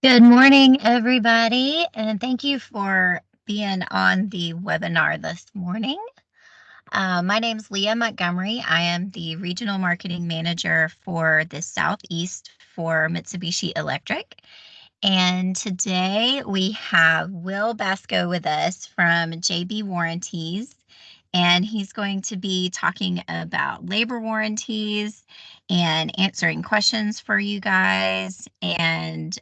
Good morning, everybody, and thank you for being on the webinar this morning. My name is Leah Montgomery. I am the Regional Marketing Manager for the Southeast for Mitsubishi Electric. And today we have Will Basco with us from JB Warranties, and he's going to be talking about labor warranties and answering questions for you guys. And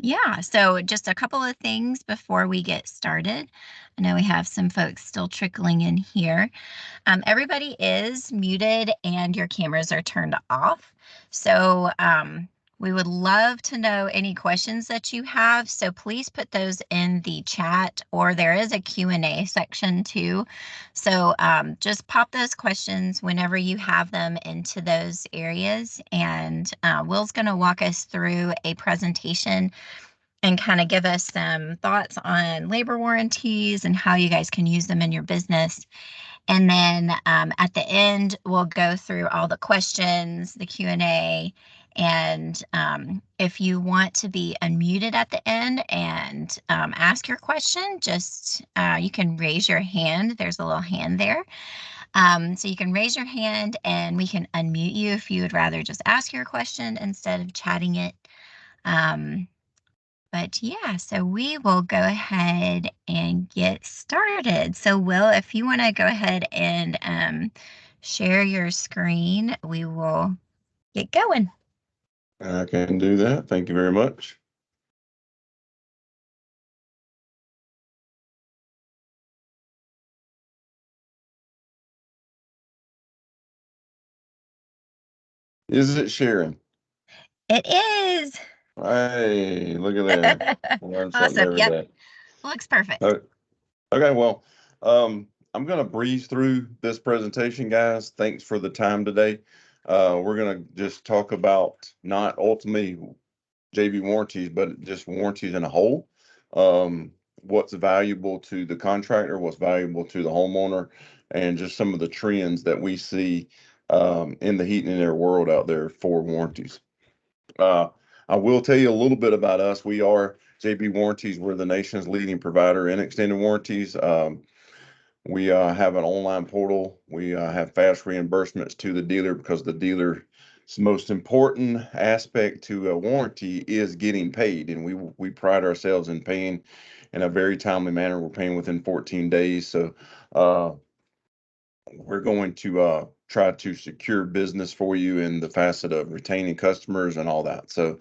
yeah, so just a couple of things before we get started. I know we have some folks still trickling in here. Everybody is muted and your cameras are turned off. So we would love to know any questions that you have. So please put those in the chat, or there is a Q&A section too. So just pop those questions whenever you have them into those areas. And Will's going to walk us through a presentation and kind of give us some thoughts on labor warranties and how you guys can use them in your business. And then at the end, we'll go through all the questions, the Q&A, and if you want to be unmuted at the end and ask your question, just you can raise your hand. There's a little hand there. So you can raise your hand and we can unmute you if you would rather just ask your question instead of chatting it. But yeah, so we will go ahead and get started. So Will, if you want to go ahead and share your screen, we will get going. I can do that. Thank you very much. Is it sharing? It is. Hey, look at that. Learn something Awesome. every Yep. day. Looks perfect. Okay, well, I'm going to breeze through this presentation, guys. Thanks for the time today. We're going to just talk about not ultimately JB warranties, but just warranties in a whole. What's valuable to the contractor, what's valuable to the homeowner, and just some of the trends that we see in the heating and air world out there for warranties. I will tell you a little bit about us. We are JB Warranties. We're the nation's leading provider in extended warranties. We have an online portal. We have fast reimbursements to the dealer because the dealer's most important aspect to a warranty is getting paid, and we pride ourselves in paying in a very timely manner. We're paying within 14 days, so we're going to try to secure business for you in the facet of retaining customers and all that. So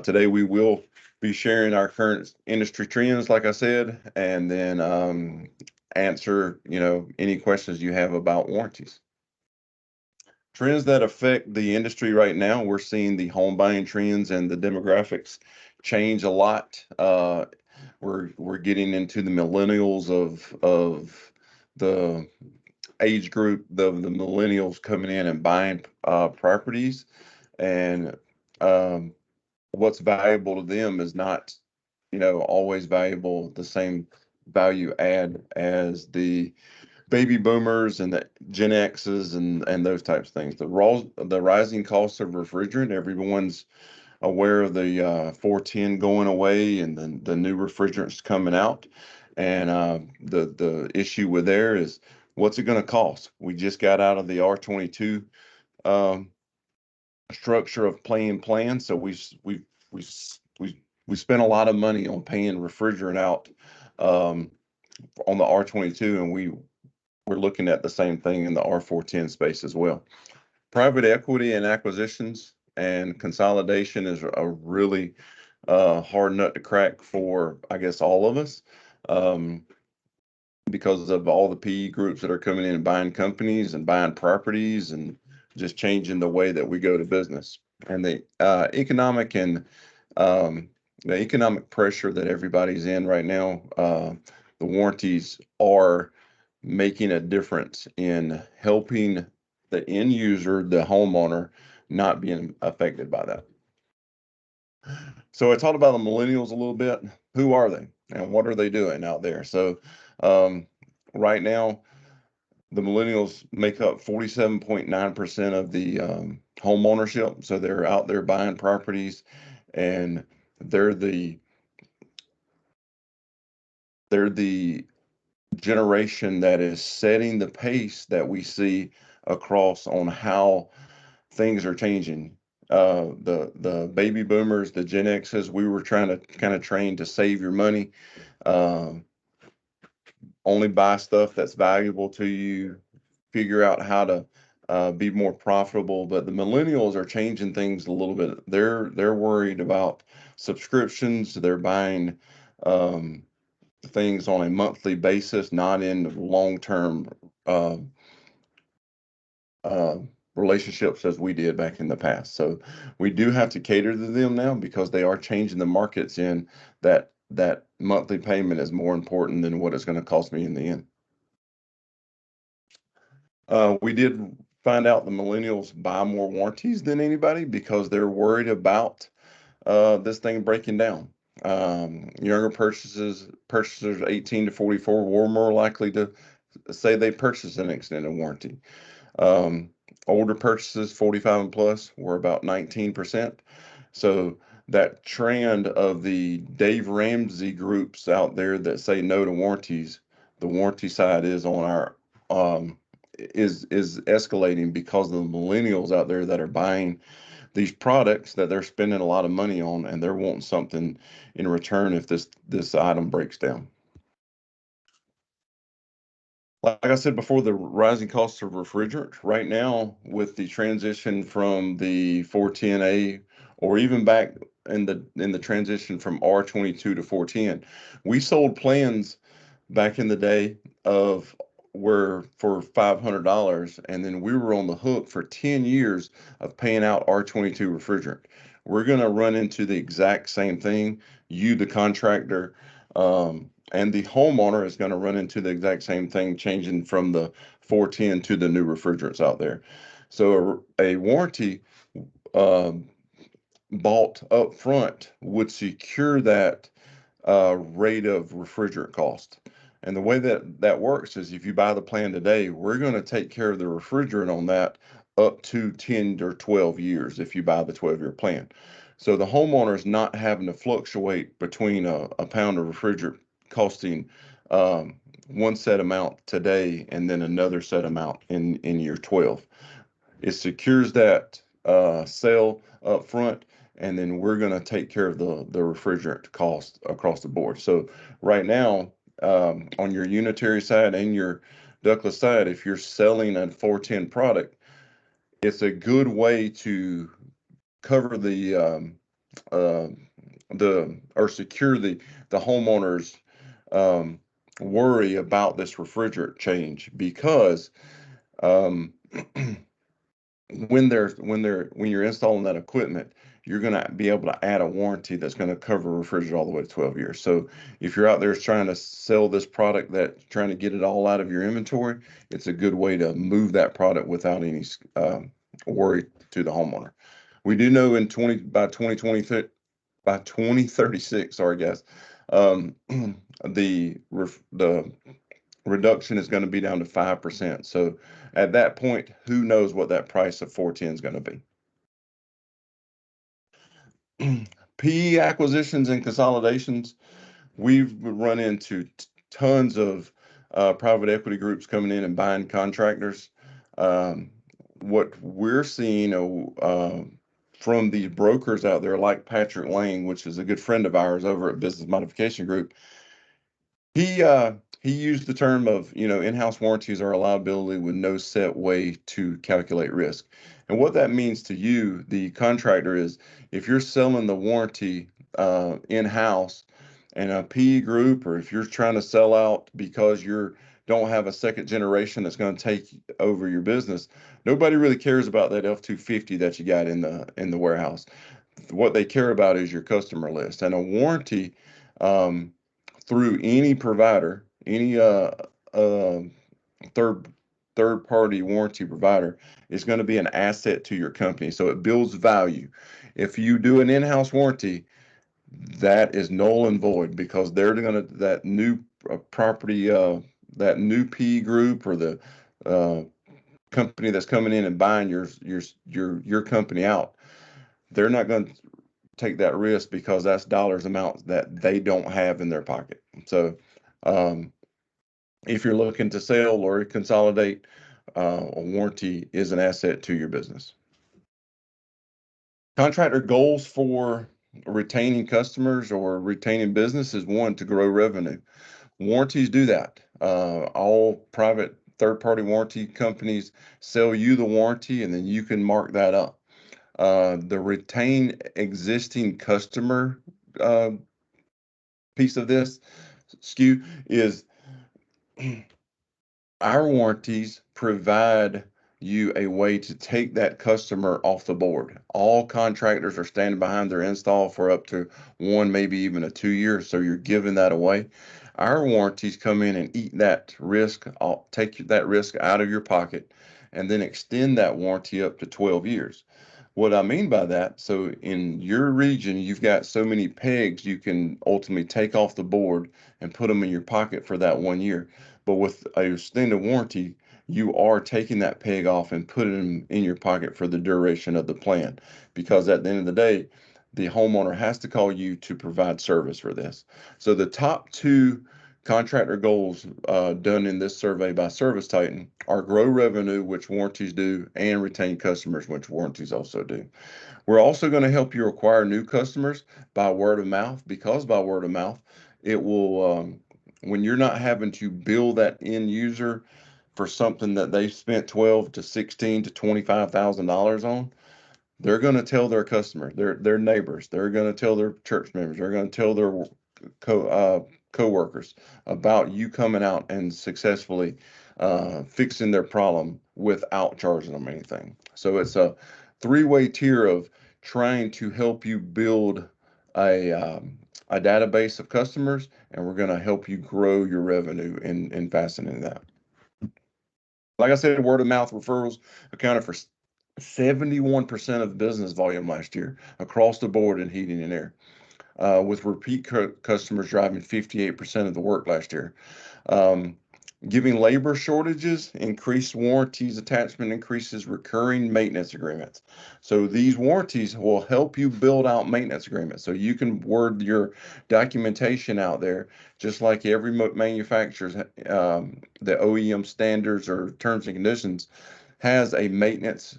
today we will be sharing our current industry trends, like I said, and then answer any questions you have about warranties. Trends that affect the industry right now, we're seeing the home buying trends and the demographics change a lot. We're getting into the millennials of the age group, the millennials coming in and buying properties, and what's valuable to them is not, always valuable, the same value add as the baby boomers and the Gen X's and those types of things. The rising cost of refrigerant, everyone's aware of the 410 going away and then the new refrigerants coming out. And the issue with there is what's it going to cost? We just got out of the R22 um, structure of paying plan, so we we spent a lot of money on paying refrigerant out um, on the R22, and we're looking at the same thing in the R410 space as well. Private equity and acquisitions and consolidation is a really hard nut to crack for, I guess, all of us, because of all the PE groups that are coming in and buying companies and buying properties and just changing the way that we go to business. And um, the economic pressure that everybody's in right now, the warranties are making a difference in helping the end user, the homeowner, not being affected by that. So I talked about the millennials a little bit. Who are they and what are they doing out there? So right now, the millennials make up 47.9% of the home ownership. So they're out there buying properties, and they're the they're the generation that is setting the pace that we see across on how things are changing. The baby boomers, the Gen X's, we were trying to kind of train to save your money, uh, only buy stuff that's valuable to you, figure out how to be more profitable. But the millennials are changing things a little bit. They're worried about subscriptions. They're buying um, things on a monthly basis, not in long-term uh, uh, relationships as we did back in the past. So we do have to cater to them now because they are changing the markets in that monthly payment is more important than what it's going to cost me in the end. We did find out the millennials buy more warranties than anybody because they're worried about this thing breaking down. Younger purchasers 18 to 44 were more likely to say they purchased an extended warranty. Um, Older purchases, 45 and plus, were about 19%. So that trend of the Dave Ramsey groups out there that say no to warranties, the warranty side is on our is escalating because of the millennials out there that are buying these products that they're spending a lot of money on, and they're wanting something in return if this item breaks down. Like I said before, the rising costs of refrigerant right now with the transition from the 410A or even back in the transition from R22 to 410, we sold plans back in the day of were for $500, and then we were on the hook for 10 years of paying out R22 refrigerant. We're going to run into the exact same thing. You, the contractor, and the homeowner is going to run into the exact same thing, changing from the 410 to the new refrigerants out there. So a warranty um, bought up front would secure that rate of refrigerant cost. And the way that that works is if you buy the plan today, we're going to take care of the refrigerant on that up to 10 or 12 years if you buy the 12-year plan. So the homeowner is not having to fluctuate between a pound of refrigerant costing one set amount today and then another set amount in year 12. It secures that sale up front, and then we're going to take care of the refrigerant cost across the board. So right now, on your unitary side and your ductless side, if you're selling a 410 product, it's a good way to cover uh, the or secure the homeowner's um, worry about this refrigerant change because um, when you're installing that equipment, you're going to be able to add a warranty that's going to cover refrigerant all the way to 12 years. So if you're out there trying to sell this product that trying to get it all out of your inventory, it's a good way to move that product without any worry to the homeowner. We do know in 2036, sorry guys, um, the reduction is going to be down to 5%. So at that point, who knows what that price of 410 is going to be. PE acquisitions and consolidations, we've run into tons of private equity groups coming in and buying contractors. Um, what we're seeing from these brokers out there, like Patrick Lane, which is a good friend of ours over at Business Modification Group, he used the term of, in-house warranties are a liability with no set way to calculate risk. And what that means to you, the contractor, is if you're selling the warranty in-house and a PE group, or if you're trying to sell out because you don't have a second generation that's going to take over your business, nobody really cares about that F-250 that you got in the warehouse. What they care about is your customer list, and a warranty um, through any provider, any uh, third third party warranty provider is going to be an asset to your company. So it builds value. If you do an in-house warranty, that is null and void because they're going to that new property, that new P group or the uh, company that's coming in and buying your company out. They're not going to take that risk because that's dollars amounts that they don't have in their pocket. So, if you're looking to sell or consolidate, a warranty is an asset to your business. Contractor goals for retaining customers or retaining business is one, to grow revenue. Warranties do that. All private third-party warranty companies sell you the warranty, and then you can mark that up. The retain existing customer uh, piece of this SKU is our warranties provide you a way to take that customer off the board. All contractors are standing behind their install for up to 1, maybe even a 2 years. So you're giving that away. Our warranties come in and eat that risk, take that risk out of your pocket, and then extend that warranty up to 12 years. What I mean by that, so in your region, you've got so many pegs you can ultimately take off the board and put them in your pocket for that 1 year. But with a extended warranty, you are taking that peg off and putting them in your pocket for the duration of the plan. Because at the end of the day, the homeowner has to call you to provide service for this. So the top two contractor goals done in this survey by Service Titan are grow revenue, which warranties do, and retain customers, which warranties also do. We're also going to help you acquire new customers by word of mouth, because by word of mouth, it will, when you're not having to bill that end user for something that they spent 12 to 16 to $25,000 on, they're going to tell their customer, their neighbors, they're going to tell their church members, they're going to tell their co-workers about you coming out and successfully fixing their problem without charging them anything. So it's a three-way tier of trying to help you build a database of customers, and we're going to help you grow your revenue in fastening that. Like I said, word of mouth referrals accounted for 71% of business volume last year across the board in heating and air, with repeat customers driving 58% of the work last year. Um, Giving labor shortages, increased warranties attachment increases recurring maintenance agreements. So these warranties will help you build out maintenance agreements. So you can word your documentation out there, just like every manufacturer's, the OEM standards or terms and conditions has a maintenance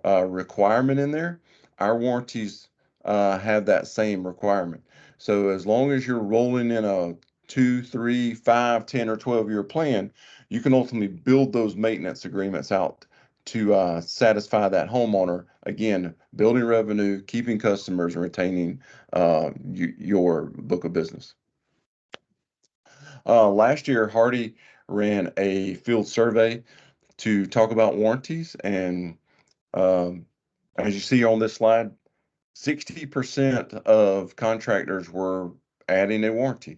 requirement in there. Our warranties have that same requirement. So as long as you're rolling in a 2, 3, 5, 10, or 12-year plan, you can ultimately build those maintenance agreements out to satisfy that homeowner. Again, building revenue, keeping customers, and retaining your book of business. Last year, Hardy ran a field survey to talk about warranties, and um, as you see on this slide, 60% of contractors were adding a warranty.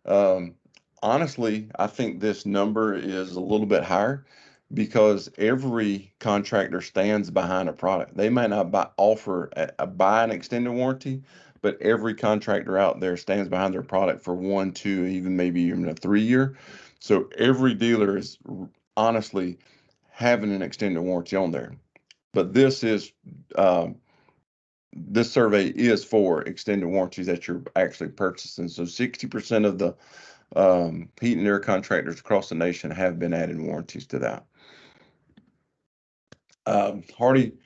Um, Honestly, I think this number is a little bit higher because every contractor stands behind a product. They might not buy an extended warranty, but every contractor out there stands behind their product for 1, 2, even maybe even a 3 year. So every dealer is honestly having an extended warranty on there. But um, this survey is for extended warranties that you're actually purchasing. So 60% of the heat and air contractors across the nation have been adding warranties to that. Hardy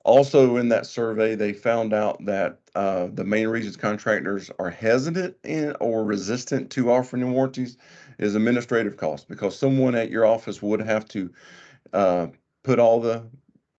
also, in that survey, they found out that the main reasons contractors are hesitant or resistant to offering warranties is administrative costs, because someone at your office would have to uh, put all the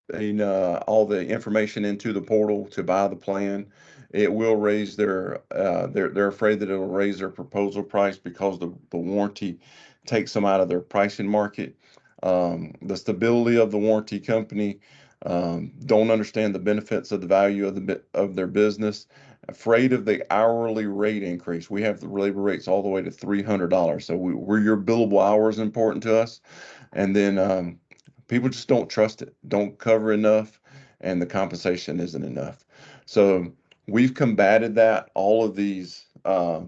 information into the portal to buy the plan. It will raise they're afraid that it will raise their proposal price because the warranty takes them out of their pricing market. The stability of the warranty company, don't understand the benefits of the value of their business, afraid of the hourly rate increase. We have the labor rates all the way to $300. So we're your billable hours important to us. And then people just don't trust it, don't cover enough, and the compensation isn't enough. So we've combated that. All of these uh,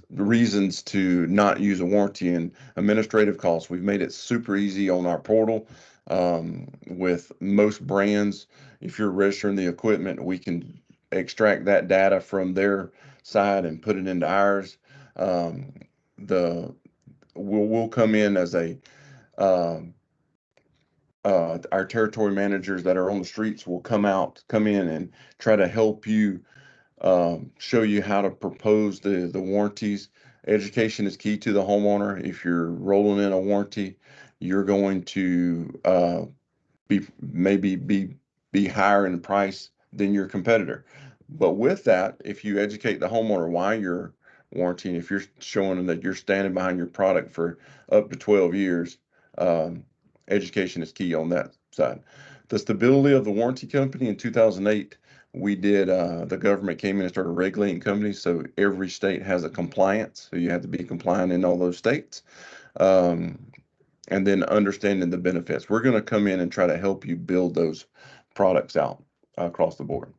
reasons to not use a warranty and administrative costs. We've made it super easy on our portal. With most brands, if you're registering the equipment, we can extract that data from their side and put it into ours. Um, the we'll come in as a um, our territory managers that are on the streets will come in and try to help you, show you how to propose the warranties. Education is key to the homeowner. If you're rolling in a warranty, you're going to maybe be higher in price than your competitor. But with that, if you educate the homeowner why you're warranting, if you're showing them that you're standing behind your product for up to 12 years, um, education is key on that side. The stability of the warranty company in 2008, we did, the government came in and started regulating companies. So every state has a compliance. So you have to be compliant in all those states. Um, and then understanding the benefits. We're going to come in and try to help you build those products out across the board.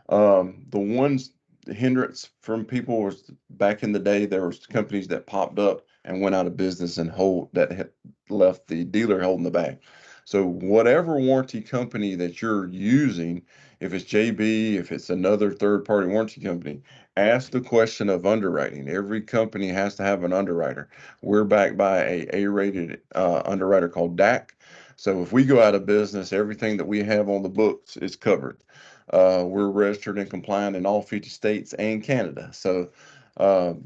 The ones hindrance from people was back in the day, there was companies that popped up and went out of business and hold that had left the dealer holding the bag. So whatever warranty company that you're using, if it's JB, if it's another third party warranty company, ask the question of underwriting. Every company has to have an underwriter. We're backed by a A-rated underwriter called DAC. So if we go out of business, everything that we have on the books is covered. We're registered and compliant in all 50 states and Canada. So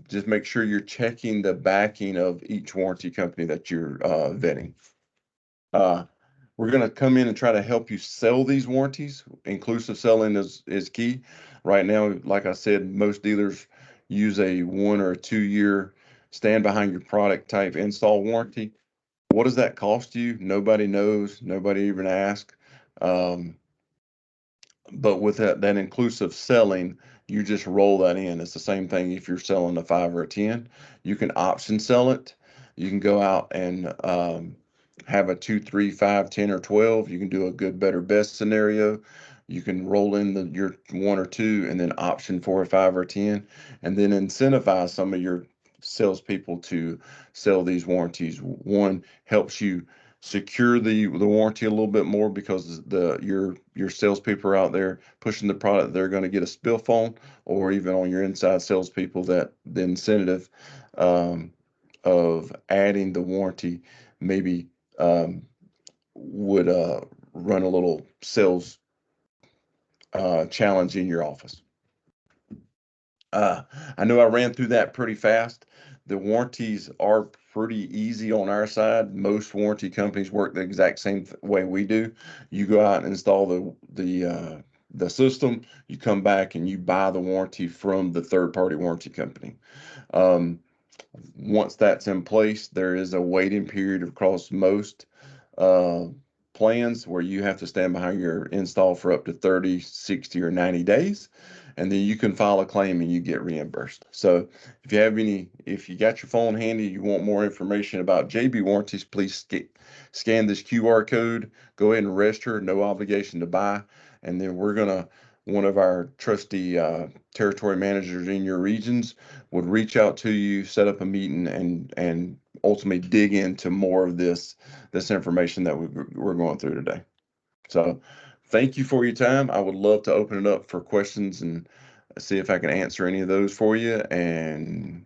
just make sure you're checking the backing of each warranty company that you're vetting. Uh, we're going to come in and try to help you sell these warranties. Inclusive selling is key. Right now, like I said, most dealers use a 1 or 2 year stand behind your product type install warranty. What does that cost you? Nobody knows. Nobody even asks. Um, but with that inclusive selling, you just roll that in. It's the same thing if you're selling a 5 or a 10. You can option sell it. You can go out and have a 2, 3, 5, 10, or 12. You can do a good, better, best scenario. You can roll in your 1 or 2 and then option for a 5 or 10, and then incentivize some of your salespeople to sell these warranties. One helps you secure the warranty a little bit more because your salespeople are out there pushing the product. They're going to get a spill phone, or even on your inside salespeople, that the incentive um, of adding the warranty maybe um, would run a little sales challenge in your office. Uh, I know I ran through that pretty fast. The warranties are pretty easy on our side. Most warranty companies work the exact same way we do. You go out and install the system. You come back and you buy the warranty from the third party warranty company. Um, Once that's in place, there is a waiting period across most uh, plans where you have to stand behind your install for up to 30, 60, or 90 days. And then you can file a claim and you get reimbursed. So if you got your phone handy, you want more information about JB Warranties, please scan this QR code, go ahead and register, no obligation to buy. And then one of our trusty territory managers in your regions would reach out to you, set up a meeting, and ultimately dig into more of this information that we're going through today. So, thank you for your time. I would love to open it up for questions and see if I can answer any of those for you, and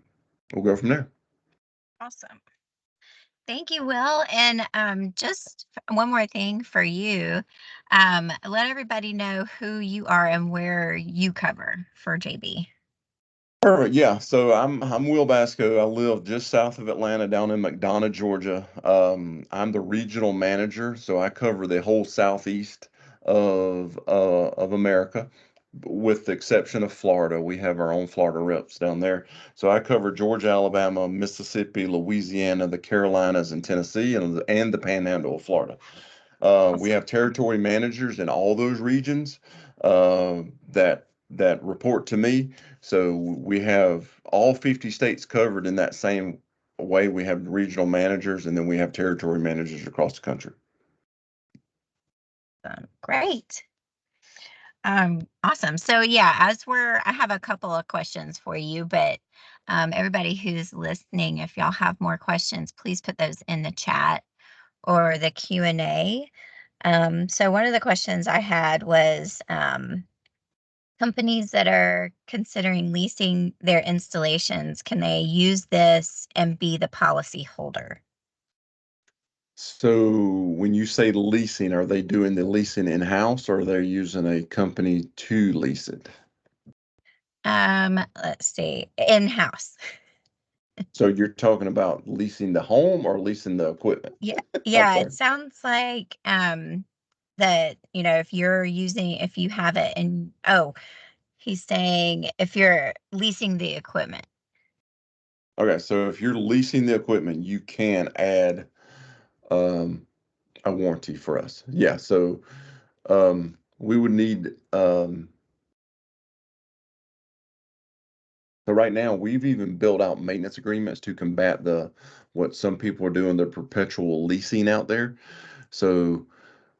we'll go from there. Awesome. Thank you, Will. And just one more thing for you. Let everybody know who you are and where you cover for JB. All right, yeah. So I'm Will Basco. I live just south of Atlanta, down in McDonough, Georgia. I'm the regional manager, so I cover the whole southeast of America, with the exception of Florida. We have our own Florida reps down there. So I cover Georgia, Alabama, Mississippi, Louisiana, the Carolinas, and Tennessee, and the Panhandle of Florida. We Awesome. have territory managers in all those regions uh, that report to me. So we have all 50 states covered in that same way. We have regional managers, and then we have territory managers across the country. Great. Awesome. So yeah, I have a couple of questions for you, but everybody who's listening, if y'all have more questions, please put those in the chat, or the Q&A. So one of the questions I had was companies that are considering leasing their installations, can they use this and be the policy holder? So when you say leasing, are they doing the leasing in-house or are they using a company to lease it? Let's see, in-house. So you're talking about leasing the home or leasing the equipment? Yeah, I'm yeah, it sorry. sounds like that, if you're using, if you have it, and he's saying if you're leasing the equipment. Okay, so if you're leasing the equipment, you can add um, a warranty for us. Yeah, so we would need so right now we've even built out maintenance agreements to combat the what some people are doing, the perpetual leasing out there. So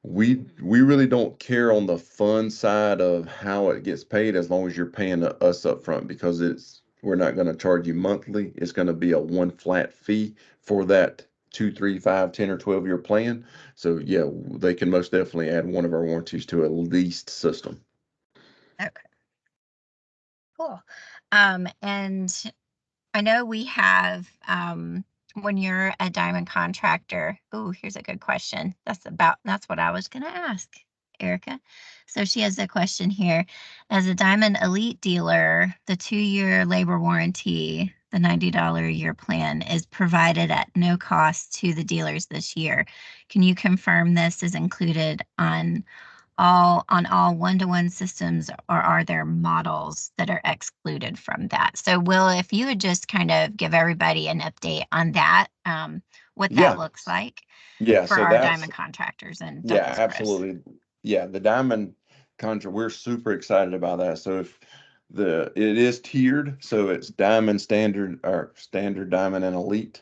we really don't care on the fund side of how it gets paid as long as you're paying us up front because we're not going to charge you monthly. It's going to be a one flat fee for that 2, 3, 5, 10, or 12-year plan. So yeah, they can most definitely add one of our warranties to a leased system. Okay, cool. And I know we have, when you're a diamond contractor. Oh, here's a good question. That's what I was going to ask, Erica. So she has a question here. As a diamond elite dealer, the 2-year labor warranty, the $90 a year plan, is provided at no cost to the dealers this year. Can you confirm this is included on all one-to-one systems, or are there models that are excluded from that? So Will, if you would just kind of give everybody an update on that, what that Yeah, looks like yeah. for So our that's diamond contractors in Yeah, Douglas Chris. absolutely. Yeah, the diamond contract, we're super excited about that. So if it is tiered, so it's diamond standard or standard diamond and elite.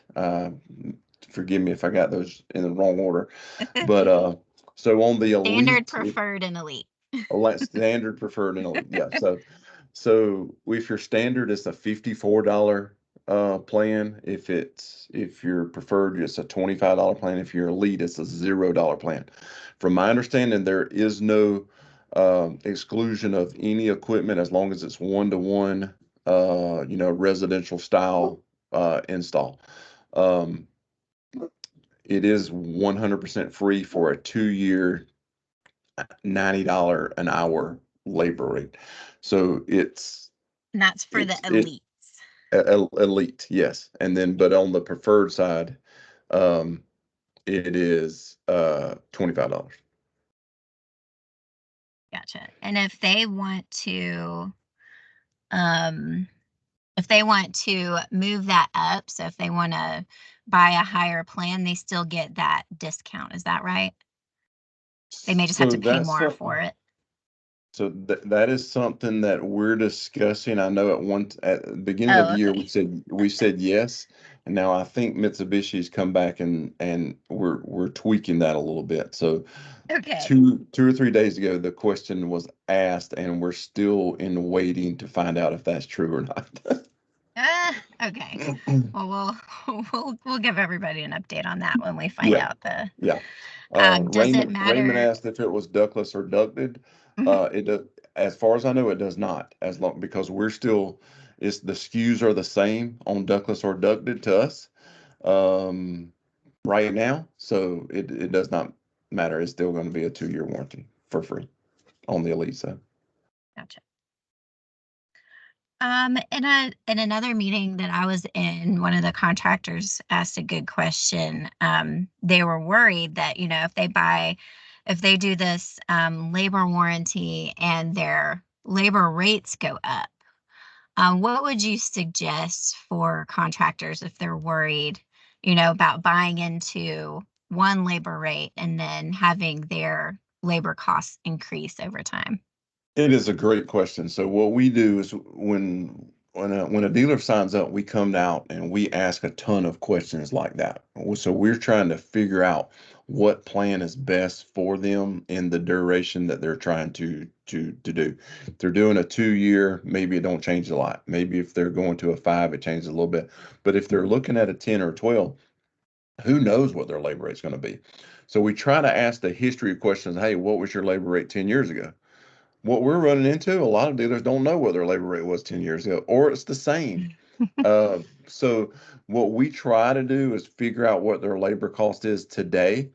Forgive me if I got those in the wrong order, but so on the Standard, elite, preferred, and elite. standard, preferred, and elite. Yeah. So if your standard is a $54 plan, if you're preferred, it's a $25 plan. If you're elite, it's a $0 plan. From my understanding, there is no exclusion of any equipment as long as it's one-to-one, residential style install. Um, it is 100% free for a 2-year $90 an hour labor rate. So And that's for the it elites. elite, yes. And then, but on the preferred side, um, it is $25. Gotcha. And um, if they want to move that up, so if they want to buy a higher plan, they still get that discount. Is that right? They may just have So to pay that's more for something. it. So that is something that we're discussing. I know at the beginning of Oh, the year okay. we said yes, and now I think Mitsubishi's come back and we're tweaking that a little bit. So Okay. two or 3 days ago, the question was asked, and we're still in waiting to find out if that's true or not. Okay. Well, we'll give everybody an update on that when we find Yeah, out the. yeah. Does it Raymond matter? asked if it was ductless or ducted. Mhm. It does, as far as I know, it does not. As long because it's the SKUs are the same on ductless or ducted to us um, right now, so it does not matter. It's still going to be a 2-year warranty for free on the Elite side. Gotcha. In another meeting that I was in, one of the contractors asked a good question. They were worried that, if they do this labor warranty and their labor rates go up, what would you suggest for contractors if they're worried, about buying into one labor rate and then having their labor costs increase over time? It is a great question. So what we do is when a dealer signs up, we come out and we ask a ton of questions like that. So we're trying to figure out what plan is best for them in the duration that they're trying to do. If they're doing a 2-year, maybe it don't change a lot. Maybe if they're going to a 5, it changes a little bit. But if they're looking at a 10 or 12, Who knows what their labor rate's going to be? So we try to ask the history of questions. Hey, what was your labor rate 10 years ago? What we're running into, a lot of dealers don't know what their labor rate was 10 years ago, or it's the same. So what we try to do is figure out what their labor cost is today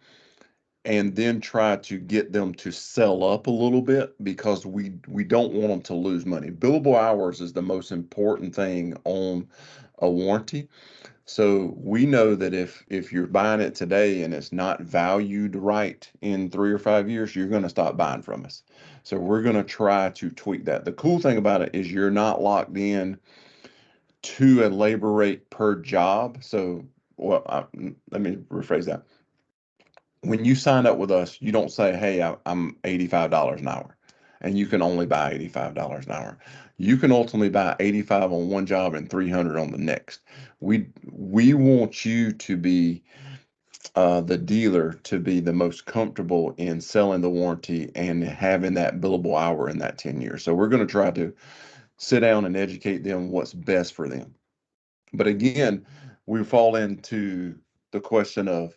and then try to get them to sell up a little bit because we don't want them to lose money. Billable hours is the most important thing on a warranty. So we know that if you're buying it today and it's not valued right in 3 or 5 years, you're going to stop buying from us. So we're going to try to tweak that. The cool thing about it is you're not locked in to a labor rate per job. So, let me rephrase that. When you sign up with us, you don't say, "Hey, I'm $85 an hour," and you can only buy $85 an hour. You can ultimately buy 85 on one job and 300 on the next. We want you to be the dealer to be the most comfortable in selling the warranty and having that billable hour in that 10 years. So we're going to try to sit down and educate them what's best for them. But again, we fall into the question of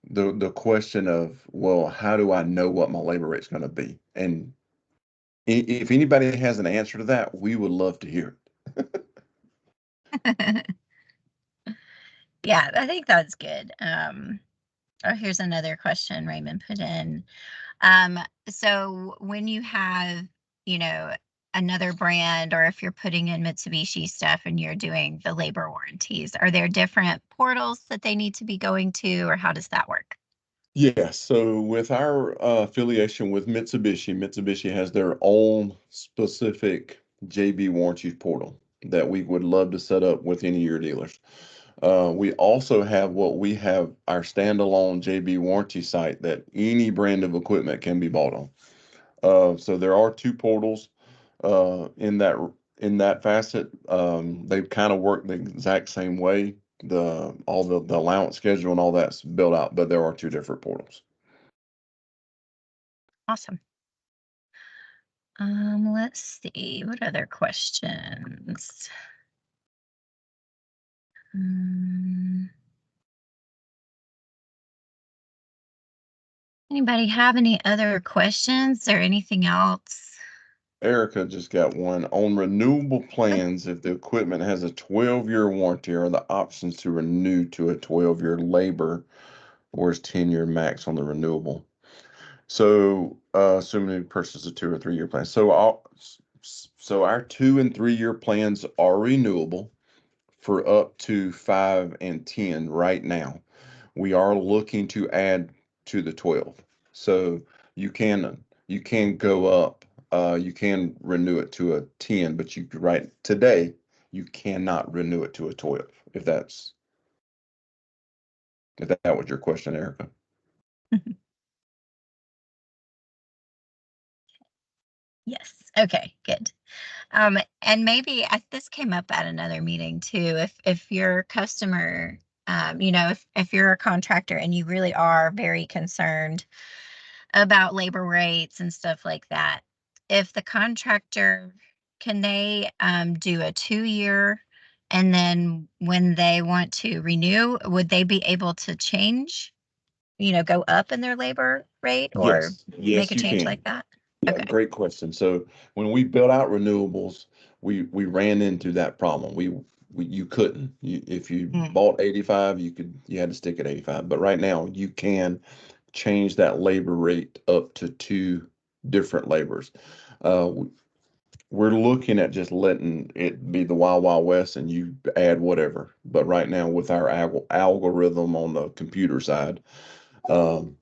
the question of, well, how do I know what my labor rate's going to be? And if anybody has an answer to that, we would love to hear Yeah, I think that's good. Oh, here's another question Raymond put in. Um, so when you have, you know, another brand, or if you're putting in Mitsubishi stuff and you're doing the labor warranties, are there different portals that they need to be going to, or how does that work? it. Yeah, so with our affiliation with Mitsubishi, Mitsubishi has their own specific JB Warranties portal that we would love to set up with any of your dealers. We also have what we have our standalone JB Warranty site that any brand of equipment can be bought on. So there are two portals in that facet. They kind of work the exact same way. The allowance schedule and all that's built out, but there are two different portals. Awesome. Let's see, what other questions? Um, Anybody have any other questions or anything else? Erica just got one on renewable plans. If the equipment has a 12-year warranty, are the options to renew to a 12-year labor, or is 10-year max on the renewable? So, assuming you purchase a 2 or 3 year plan. So our 2 and 3 year plans are renewable for up to 5 and 10 right now. We are looking to add to the 12. So you can go up. You can renew it to a 10, but you right today you cannot renew it to a 12. If that was your question, Erica. Yes. Okay, good. And maybe this came up at another meeting too. If your customer, if you're a contractor and you really are very concerned about labor rates and stuff like that, if the contractor, can they do a 2 year, and then when they want to renew, would they be able to change, go up in their labor rate or Yes, make yes, a you change can. like that? Yeah, Okay. great question. So when we built out renewables, we ran into that problem. You couldn't. If you Mm, bought 85, you had to stick at 85. But right now you can change that labor rate up to two different labors. Uh, we're looking at just letting it be the wild, wild west and you add whatever. But right now with our algorithm on the computer side,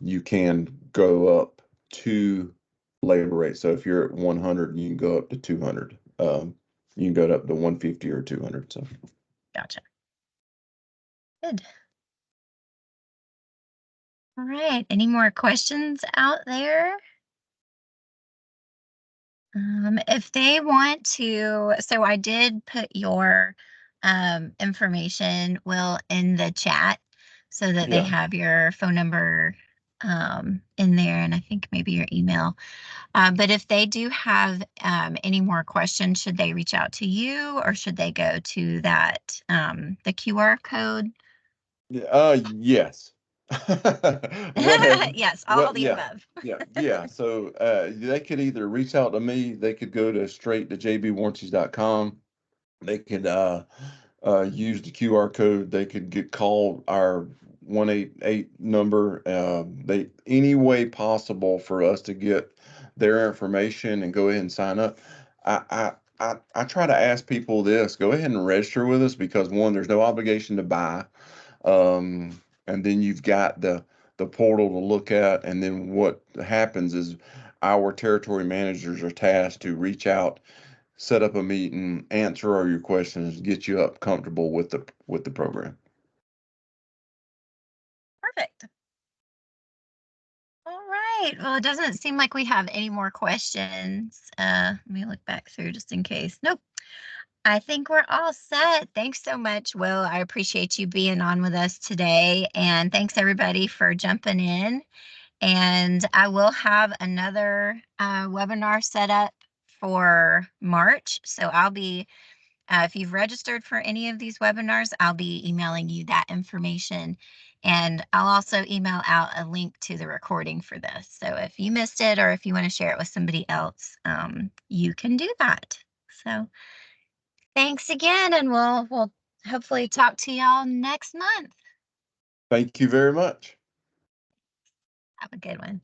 you can go up to labor rate. So if you're at 100, you can go up to 200. You can go up to 150 or 200. So gotcha. Good. All right. Any more questions out there? If they want to, so I did put your information, Will, in the chat so that they yeah, have your phone number in there, and I think maybe your email. But if they do have any more questions, should they reach out to you or should they go to that the QR code? Yes. Whatever. Yes, all What? the Yeah. above. Yeah. So they could either reach out to me. They could go to straight to jbwarranties.com. They could use the QR code. They could get called our 188 number. They any way possible for us to get their information and go ahead and sign up. I try to ask people this: go ahead and register with us because one, there's no obligation to buy, and then you've got the portal to look at, and then what happens is our territory managers are tasked to reach out, set up a meeting, answer all your questions, get you up comfortable with the program. Perfect. All right. Well, it doesn't seem like we have any more questions. Let me look back through just in case. Nope. I think we're all set. Thanks so much, Will. I appreciate you being on with us today. And thanks everybody for jumping in. And I will have another webinar set up for March. So I'll be, if you've registered for any of these webinars, I'll be emailing you that information. And I'll also email out a link to the recording for this. So if you missed it or if you want to share it with somebody else, you can do that. So thanks again, and we'll hopefully talk to y'all next month. Thank you very much. Have a good one.